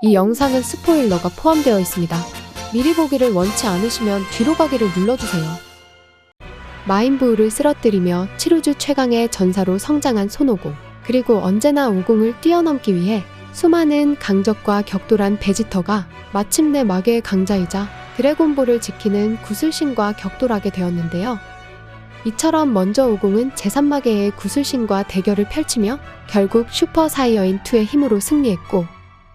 이 영상은 스포일러가 포함되어 있습니다. 미리 보기를 원치 않으시면 뒤로 가기를 눌러주세요. 마인부우를 쓰러뜨리며 7우주 최강의 전사로 성장한 손오공. 그리고 언제나 오공을 뛰어넘기 위해 수많은 강적과 격돌한 베지터가 마침내 마계의 강자이자 드래곤볼을 지키는 구슬신과 격돌하게 되었는데요. 이처럼 먼저 오공은 제3마계의 구슬신과 대결을 펼치며 결국 슈퍼 사이어인 2의 힘으로 승리했고,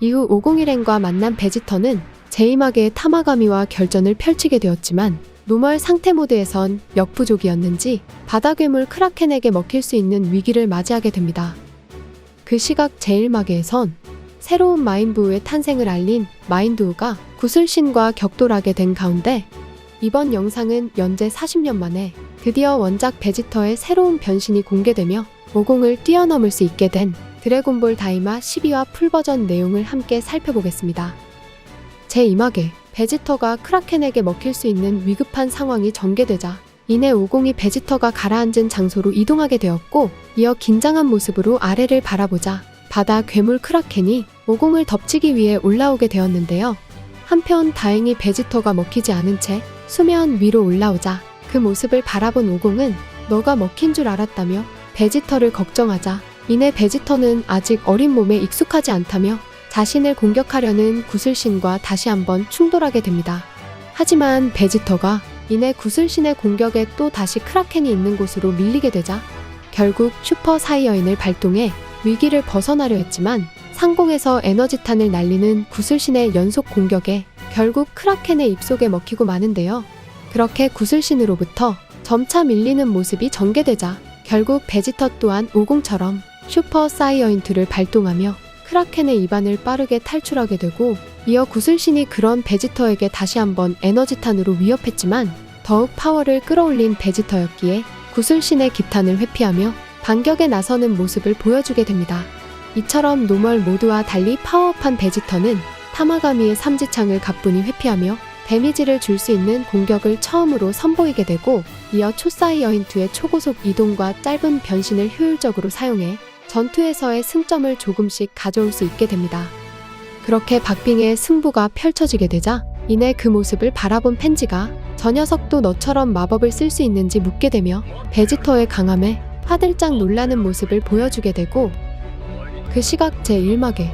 이후 501랭과 만난 베지터는 제2마계의 타마가미와 결전을 펼치게 되었지만 노멀 상태 모드에선 역부족이었는지 바다 괴물 크라켄에게 먹힐 수 있는 위기를 맞이하게 됩니다. 그 시각 제1마계에선 새로운 마인부우의 탄생을 알린 마인두우가 구슬신과 격돌하게 된 가운데, 이번 영상은 연재 40년 만에 드디어 원작 베지터의 새로운 변신이 공개되며 오공을 뛰어넘을 수 있게 된 드래곤볼 다이마 12화 풀버전 내용을 함께 살펴보겠습니다. 제2마계, 베지터가 크라켄에게 먹힐 수 있는 위급한 상황이 전개되자 이내 오공이 베지터가 가라앉은 장소로 이동하게 되었고, 이어 긴장한 모습으로 아래를 바라보자 바다 괴물 크라켄이 오공을 덮치기 위해 올라오게 되었는데요. 한편 다행히 베지터가 먹히지 않은 채 수면 위로 올라오자 그 모습을 바라본 오공은 너가 먹힌 줄 알았다며 베지터를 걱정하자, 이내 베지터는 아직 어린 몸에 익숙하지 않다며 자신을 공격하려는 구슬신과 다시 한번 충돌하게 됩니다. 하지만 베지터가 이내 구슬신의 공격에 또 다시 크라켄이 있는 곳으로 밀리게 되자 결국 슈퍼 사이어인을 발동해 위기를 벗어나려 했지만 상공에서 에너지탄을 날리는 구슬신의 연속 공격에 결국 크라켄의 입속에 먹히고 마는데요. 그렇게 구슬신으로부터 점차 밀리는 모습이 전개되자 결국 베지터 또한 오공처럼 슈퍼 사이어인2를 발동하며 크라켄의 입안을 빠르게 탈출하게 되고, 이어 구슬신이 그런 베지터에게 다시 한번 에너지탄으로 위협했지만 더욱 파워를 끌어올린 베지터였기에 구슬신의 기탄을 회피하며 반격에 나서는 모습을 보여주게 됩니다. 이처럼 노멀 모드와 달리 파워업한 베지터는 타마가미의 삼지창을 가뿐히 회피하며 데미지를 줄 수 있는 공격을 처음으로 선보이게 되고, 이어 초사이어인2의 초고속 이동과 짧은 변신을 효율적으로 사용해 전투에서의 승점을 조금씩 가져올 수 있게 됩니다. 그렇게 박빙의 승부가 펼쳐지게 되자 이내 그 모습을 바라본 펜지가 저 녀석도 너처럼 마법을 쓸 수 있는지 묻게 되며 베지터의 강함에 화들짝 놀라는 모습을 보여주게 되고, 그 시각 제1마계,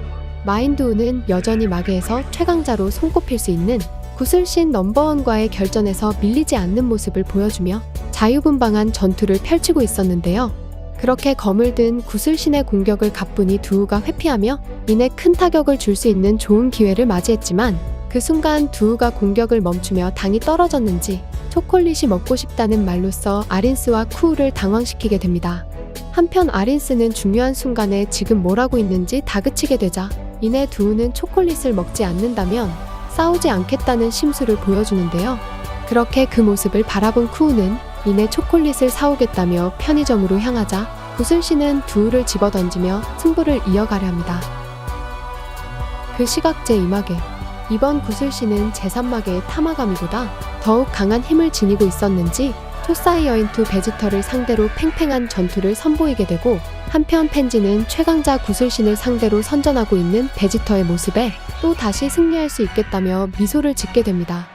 마인두우는 여전히 마계에서 최강자로 손꼽힐 수 있는 구슬신 넘버원과의 결전에서 밀리지 않는 모습을 보여주며 자유분방한 전투를 펼치고 있었는데요. 그렇게 검을 든 구슬신의 공격을 가뿐히 두우가 회피하며 이내 큰 타격을 줄 수 있는 좋은 기회를 맞이했지만 그 순간 두우가 공격을 멈추며 당이 떨어졌는지 초콜릿이 먹고 싶다는 말로써 아린스와 쿠우를 당황시키게 됩니다. 한편 아린스는 중요한 순간에 지금 뭘 하고 있는지 다그치게 되자 이내 두우는 초콜릿을 먹지 않는다면 싸우지 않겠다는 심수를 보여주는데요. 그렇게 그 모습을 바라본 쿠우는 이내 초콜릿을 사오겠다며 편의점으로 향하자 구슬신은 두우를 집어던지며 승부를 이어가려 합니다. 그 시각 제2마계, 이번 구슬신은 제3마계의 타마가미보다 더욱 강한 힘을 지니고 있었는지 초사이어인2 베지터를 상대로 팽팽한 전투를 선보이게 되고, 한편 펜지는 최강자 구슬신을 상대로 선전하고 있는 베지터의 모습에 또 다시 승리할 수 있겠다며 미소를 짓게 됩니다.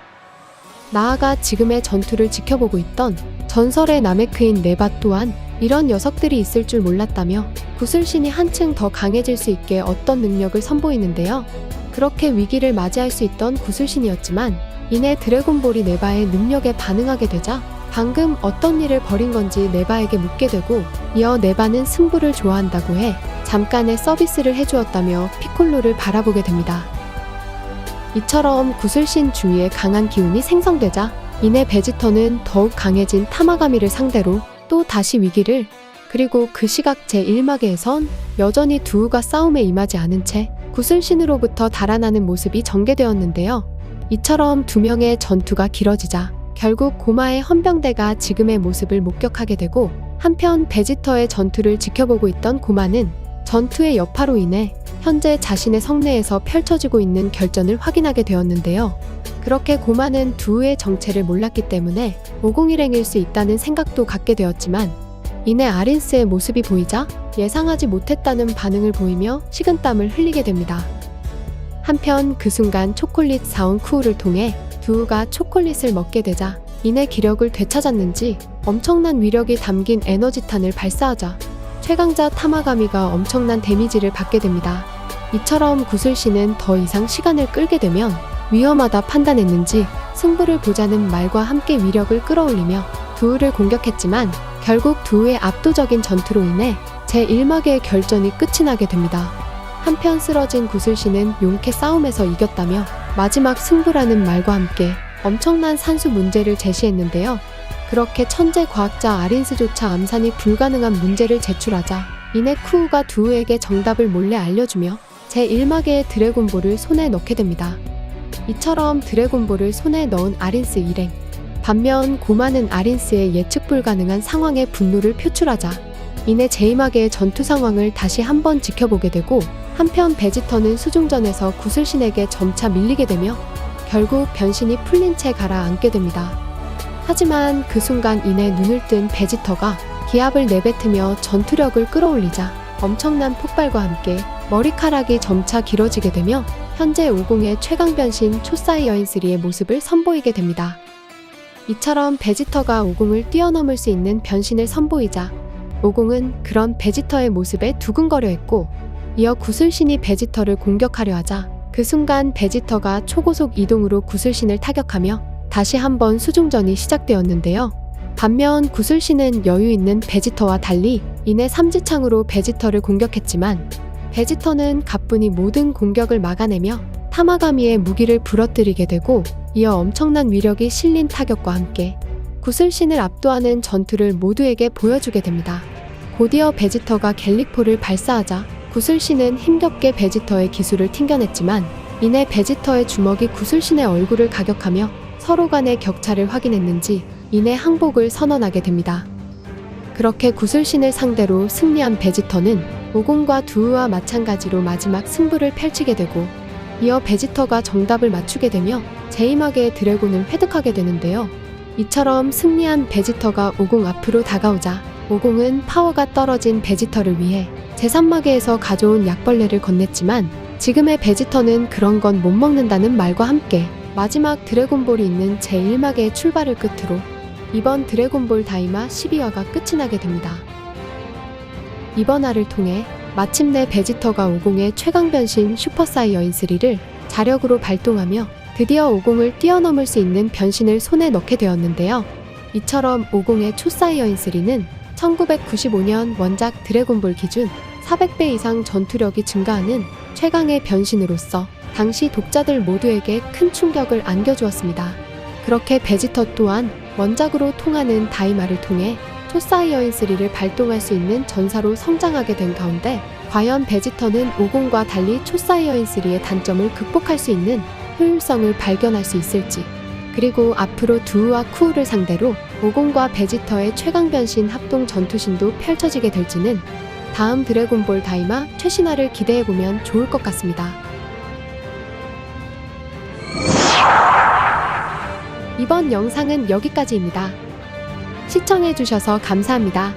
나아가 지금의 전투를 지켜보고 있던 전설의 나메크인 네바 또한 이런 녀석들이 있을 줄 몰랐다며 구슬신이 한층 더 강해질 수 있게 어떤 능력을 선보이는데요. 그렇게 위기를 맞이할 수 있던 구슬신이었지만 이내 드래곤볼이 네바의 능력에 반응하게 되자 방금 어떤 일을 벌인 건지 네바에게 묻게 되고, 이어 네바는 승부를 좋아한다고 해 잠깐의 서비스를 해주었다며 피콜로를 바라보게 됩니다. 이처럼 구슬신 주위에 강한 기운이 생성되자 이내 베지터는 더욱 강해진 타마가미를 상대로 또 다시 위기를, 그리고 그 시각 제1마계에선 여전히 두우가 싸움에 임하지 않은 채 구슬신으로부터 달아나는 모습이 전개되었는데요. 이처럼 두 명의 전투가 길어지자 결국 고마의 헌병대가 지금의 모습을 목격하게 되고, 한편 베지터의 전투를 지켜보고 있던 고마는 전투의 여파로 인해 현재 자신의 성내에서 펼쳐지고 있는 결전을 확인하게 되었는데요. 그렇게 고마는 두우의 정체를 몰랐기 때문에 501행일 수 있다는 생각도 갖게 되었지만, 이내 아린스의 모습이 보이자 예상하지 못했다는 반응을 보이며 식은땀을 흘리게 됩니다. 한편 그 순간 초콜릿 사온 쿠우를 통해 두우가 초콜릿을 먹게 되자 이내 기력을 되찾았는지 엄청난 위력이 담긴 에너지탄을 발사하자 최강자 타마가미가 엄청난 데미지를 받게 됩니다. 이처럼 구슬씨는 더 이상 시간을 끌게 되면 위험하다 판단했는지 승부를 보자는 말과 함께 위력을 끌어올리며 두우를 공격했지만 결국 두우의 압도적인 전투로 인해 제1막의 결전이 끝이 나게 됩니다. 한편 쓰러진 구슬씨는 용케 싸움에서 이겼다며 마지막 승부라는 말과 함께 엄청난 산수 문제를 제시했는데요. 그렇게 천재 과학자 아린스조차 암산이 불가능한 문제를 제출하자 이내 쿠우가 두우에게 정답을 몰래 알려주며 제1막의 드래곤볼을 손에 넣게 됩니다. 이처럼 드래곤볼을 손에 넣은 아린스 일행. 반면 고마는 아린스의 예측 불가능한 상황에 분노를 표출하자 이내 제2막의 전투 상황을 다시 한번 지켜보게 되고 한편 베지터는 수중전에서 구슬신에게 점차 밀리게 되며 결국 변신이 풀린 채 가라앉게 됩니다. 하지만 그 순간 이내 눈을 뜬 베지터가 기압을 내뱉으며 전투력을 끌어올리자 엄청난 폭발과 함께 머리카락이 점차 길어지게 되며 현재 50의 최강 변신 초사이어인 3의 모습을 선보이게 됩니다. 이처럼 베지터가 50을 뛰어넘을 수 있는 변신을 선보이자 50은 그런 베지터의 모습에 두근거려 했고 이어 구슬신이 베지터를 공격하려 하자 그 순간 베지터가 초고속 이동으로 구슬신을 타격하며 다시 한번 수중전이 시작되었는데요. 반면 구슬신은 여유 있는 베지터와 달리 이내 삼지창으로 베지터를 공격했지만 베지터는 가뿐히 모든 공격을 막아내며 타마가미의 무기를 부러뜨리게 되고 이어 엄청난 위력이 실린 타격과 함께 구슬신을 압도하는 전투를 모두에게 보여주게 됩니다. 곧이어 베지터가 갤릭포를 발사하자 구슬신은 힘겹게 베지터의 기술을 튕겨냈지만 이내 베지터의 주먹이 구슬신의 얼굴을 가격하며 서로 간의 격차를 확인했는지 이내 항복을 선언하게 됩니다. 그렇게 구슬신을 상대로 승리한 베지터는 50과 두우와 마찬가지로 마지막 승부를 펼치게 되고 이어 베지터가 정답을 맞추게 되며 제2막의 드래곤을 획득하게 되는데요. 이처럼 승리한 베지터가 50 앞으로 다가오자 50은 파워가 떨어진 베지터를 위해 제3마계에서 가져온 약벌레를 건넸지만 지금의 베지터는 그런 건 못 먹는다는 말과 함께 마지막 드래곤볼이 있는 제1마계의 출발을 끝으로 이번 드래곤볼 다이마 12화가 끝이 나게 됩니다. 이번 화를 통해 마침내 베지터가 50의 최강 변신 슈퍼사이어인 3를 자력으로 발동하며 드디어 50을 뛰어넘을 수 있는 변신을 손에 넣게 되었는데요. 이처럼 50의 초사이어인 3는 1995년 원작 드래곤볼 기준 400배 이상 전투력이 증가하는 최강의 변신으로서 당시 독자들 모두에게 큰 충격을 안겨주었습니다. 그렇게 베지터 또한 원작으로 통하는 다이마를 통해 초사이어인 3를 발동할 수 있는 전사로 성장하게 된 가운데 과연 베지터는 50과 달리 초사이어인 3의 단점을 극복할 수 있는 효율성을 발견할 수 있을지, 그리고 앞으로 두우와 쿠우를 상대로 50과 베지터의 최강 변신 합동 전투신도 펼쳐지게 될지는 다음 드래곤볼 다이마 최신화를 기대해보면 좋을 것 같습니다. 이번 영상은 여기까지입니다. 시청해주셔서 감사합니다.